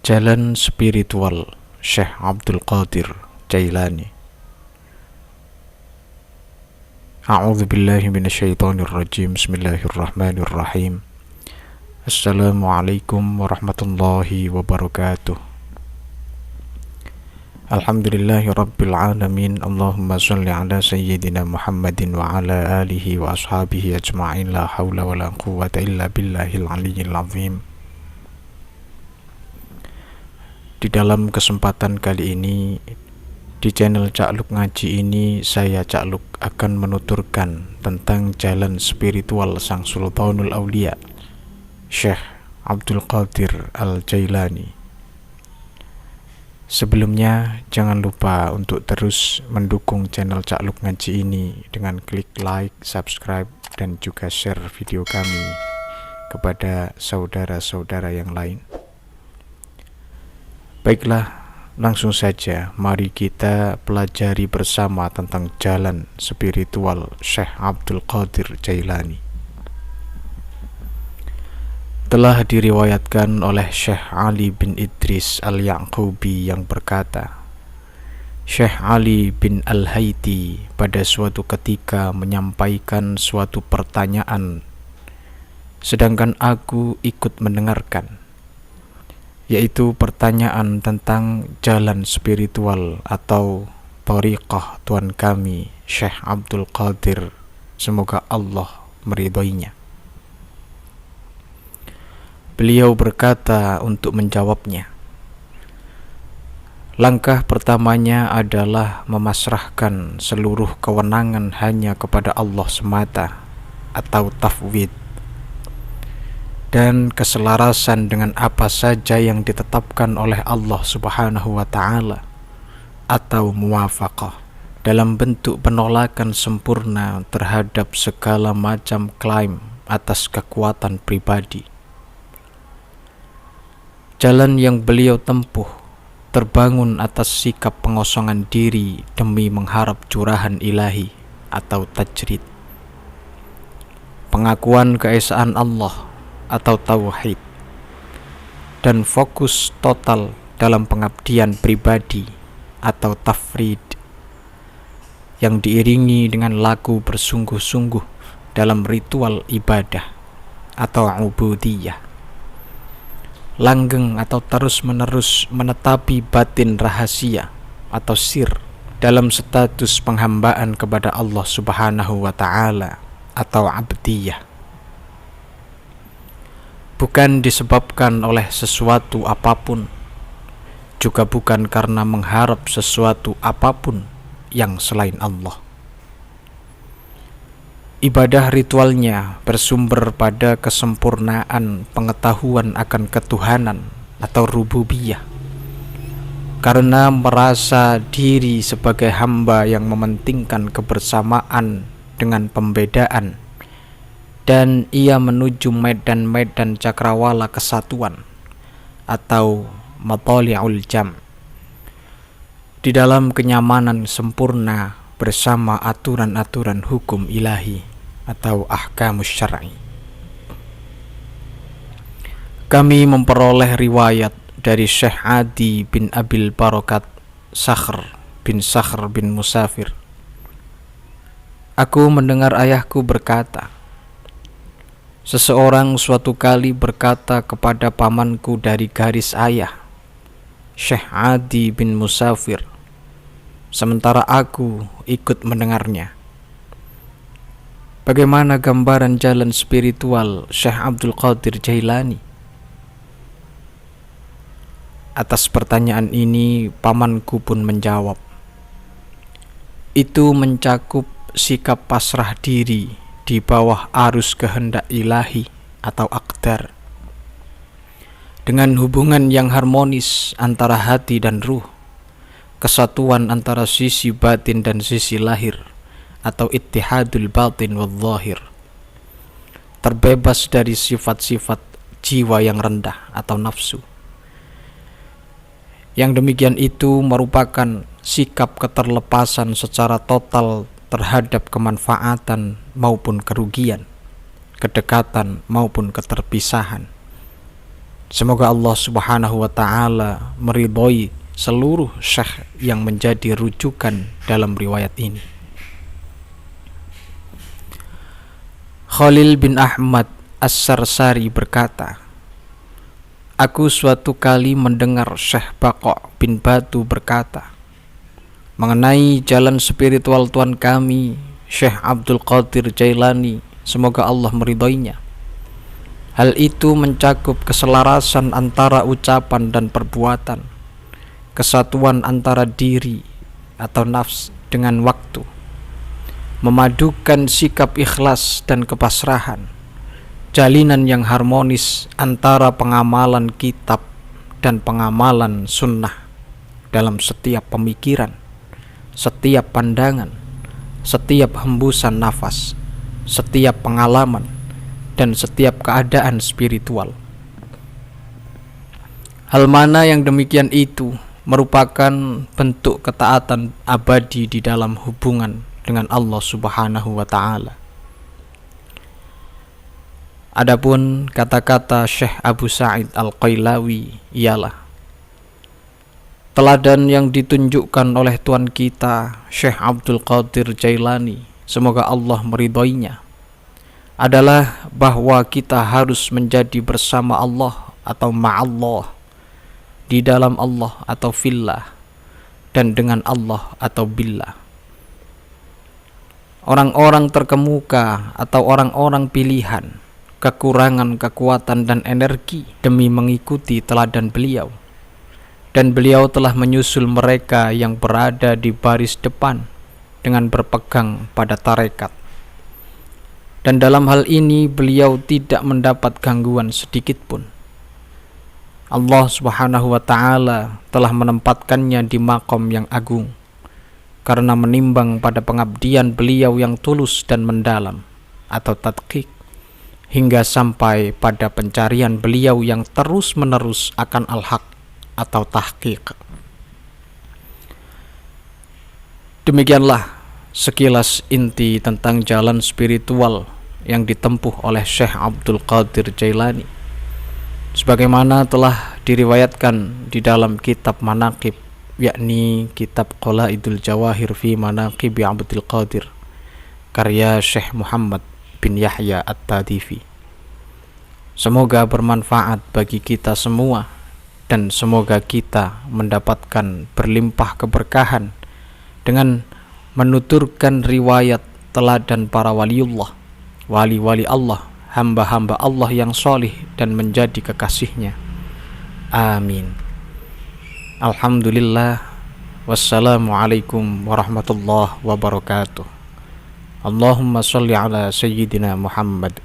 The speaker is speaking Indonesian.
Jalan Spiritual Syekh Abdul Qadir Jailani. A'udzu billahi minasyaitonir rajim. Bismillahirrahmanirrahim. Assalamualaikum warahmatullahi wabarakatuh. Alhamdulillahi rabbil alamin. Allahumma shalli ala sayyidina Muhammadin wa ala alihi wa ashabihi ajma'in. La hawla wa la quwwata illa billahil aliyyil azim. Di dalam kesempatan kali ini, di channel Cakluk Ngaji ini, saya Cakluk akan menuturkan tentang jalan spiritual Sang Sultanul Aulia, Syekh Abdul Qadir Al-Jailani. Sebelumnya, jangan lupa untuk terus mendukung channel Cakluk Ngaji ini dengan klik like, subscribe, dan juga share video kami kepada saudara-saudara yang lain. Baiklah, langsung saja mari kita pelajari bersama tentang jalan spiritual Syekh Abdul Qadir Jailani. Telah diriwayatkan oleh Syekh Ali bin Idris Al-Yaqubi yang berkata, Syekh Ali bin Al-Haiti pada suatu ketika menyampaikan suatu pertanyaan, sedangkan aku ikut mendengarkan, yaitu pertanyaan tentang jalan spiritual atau thariqah Tuhan kami Syekh Abdul Qadir, semoga Allah meridhoinya. Beliau berkata untuk menjawabnya, langkah pertamanya adalah memasrahkan seluruh kewenangan hanya kepada Allah semata atau tafwid, dan keselarasan dengan apa saja yang ditetapkan oleh Allah Subhanahu wa Ta'ala, atau muwafaqah dalam bentuk penolakan sempurna terhadap segala macam klaim atas kekuatan pribadi. Jalan yang beliau tempuh terbangun atas sikap pengosongan diri demi mengharap curahan ilahi atau tajrid, pengakuan keesaan Allah atau tauhid, dan fokus total dalam pengabdian pribadi atau tafrid, yang diiringi dengan laku bersungguh-sungguh dalam ritual ibadah atau ubudiyah, langgeng atau terus-menerus menetapi batin rahasia atau sir dalam status penghambaan kepada Allah Subhanahu wa Ta'ala atau abdiyah, bukan disebabkan oleh sesuatu apapun, juga bukan karena mengharap sesuatu apapun yang selain Allah. Ibadah ritualnya bersumber pada kesempurnaan pengetahuan akan ketuhanan atau rububiyah, karena merasa diri sebagai hamba yang mementingkan kebersamaan dengan pembedaan, dan ia menuju medan-medan cakrawala kesatuan atau matali'ul jam di dalam kenyamanan sempurna bersama aturan-aturan hukum ilahi atau ahkamus syar'i. Kami memperoleh riwayat dari Syekh Adi bin Abil Barakat Sakhr bin Musafir. Aku mendengar ayahku berkata, seseorang suatu kali berkata kepada pamanku dari garis ayah, Syekh Adi bin Musafir, sementara aku ikut mendengarnya, bagaimana gambaran jalan spiritual Syekh Abdul Qadir Jailani? Atas pertanyaan ini, pamanku pun menjawab, itu mencakup sikap pasrah diri di bawah arus kehendak ilahi atau aqdar, dengan hubungan yang harmonis antara hati dan ruh, kesatuan antara sisi batin dan sisi lahir atau ittihadul batin wal zahir, terbebas dari sifat-sifat jiwa yang rendah atau nafsu. Yang demikian itu merupakan sikap keterlepasan secara total terhadap kemanfaatan maupun kerugian, kedekatan maupun keterpisahan, Semoga Allah Subhanahu wa taala meridhoi seluruh syekh yang menjadi rujukan dalam riwayat ini. Khalil bin Ahmad As-Sarsari berkata, aku suatu kali mendengar Syekh Baqa' bin Batu berkata mengenai jalan spiritual Tuan kami, Syekh Abdul Qadir Jailani, semoga Allah meridhoinya. Hal itu mencakup keselarasan antara ucapan dan perbuatan, kesatuan antara diri atau nafs dengan waktu, memadukan sikap ikhlas dan kepasrahan, jalinan yang harmonis antara pengamalan kitab dan pengamalan sunnah dalam setiap pemikiran, setiap pandangan, setiap hembusan nafas, setiap pengalaman, dan setiap keadaan spiritual. Hal mana yang demikian itu merupakan bentuk ketaatan abadi di dalam hubungan dengan Allah Subhanahu wa taala. Adapun kata-kata Syekh Abu Sa'id Al-Qailawi ialah teladan yang ditunjukkan oleh Tuan kita Syekh Abdul Qadir Jailani, semoga Allah meridhoinya, adalah bahwa kita harus menjadi bersama Allah atau ma'allah, di dalam Allah atau fillah, dan dengan Allah atau billah. Orang-orang terkemuka atau orang-orang pilihan kekurangan kekuatan dan energi demi mengikuti teladan beliau, dan beliau telah menyusul mereka yang berada di baris depan dengan berpegang pada tarekat. Dan dalam hal ini beliau tidak mendapat gangguan sedikit pun. Allah Subhanahu wa taala telah menempatkannya di maqam yang agung karena menimbang pada pengabdian beliau yang tulus dan mendalam atau tadqiq, hingga sampai pada pencarian beliau yang terus-menerus akan al-haq atau tahqiq. Demikianlah sekilas inti tentang jalan spiritual yang ditempuh oleh Syekh Abdul Qadir Jailani, sebagaimana telah diriwayatkan di dalam kitab Manaqib, yakni kitab Qalaidul Jawahir fi Manaqib Abdul Qadir, karya Syekh Muhammad bin Yahya At-Tadifi. Semoga bermanfaat bagi kita semua, dan semoga kita mendapatkan berlimpah keberkahan dengan menuturkan riwayat teladan para waliullah, wali-wali Allah, hamba-hamba Allah yang solih dan menjadi kekasihnya. Amin. Alhamdulillah. Wassalamualaikum warahmatullahi wabarakatuh. Allahumma salli ala Sayyidina Muhammad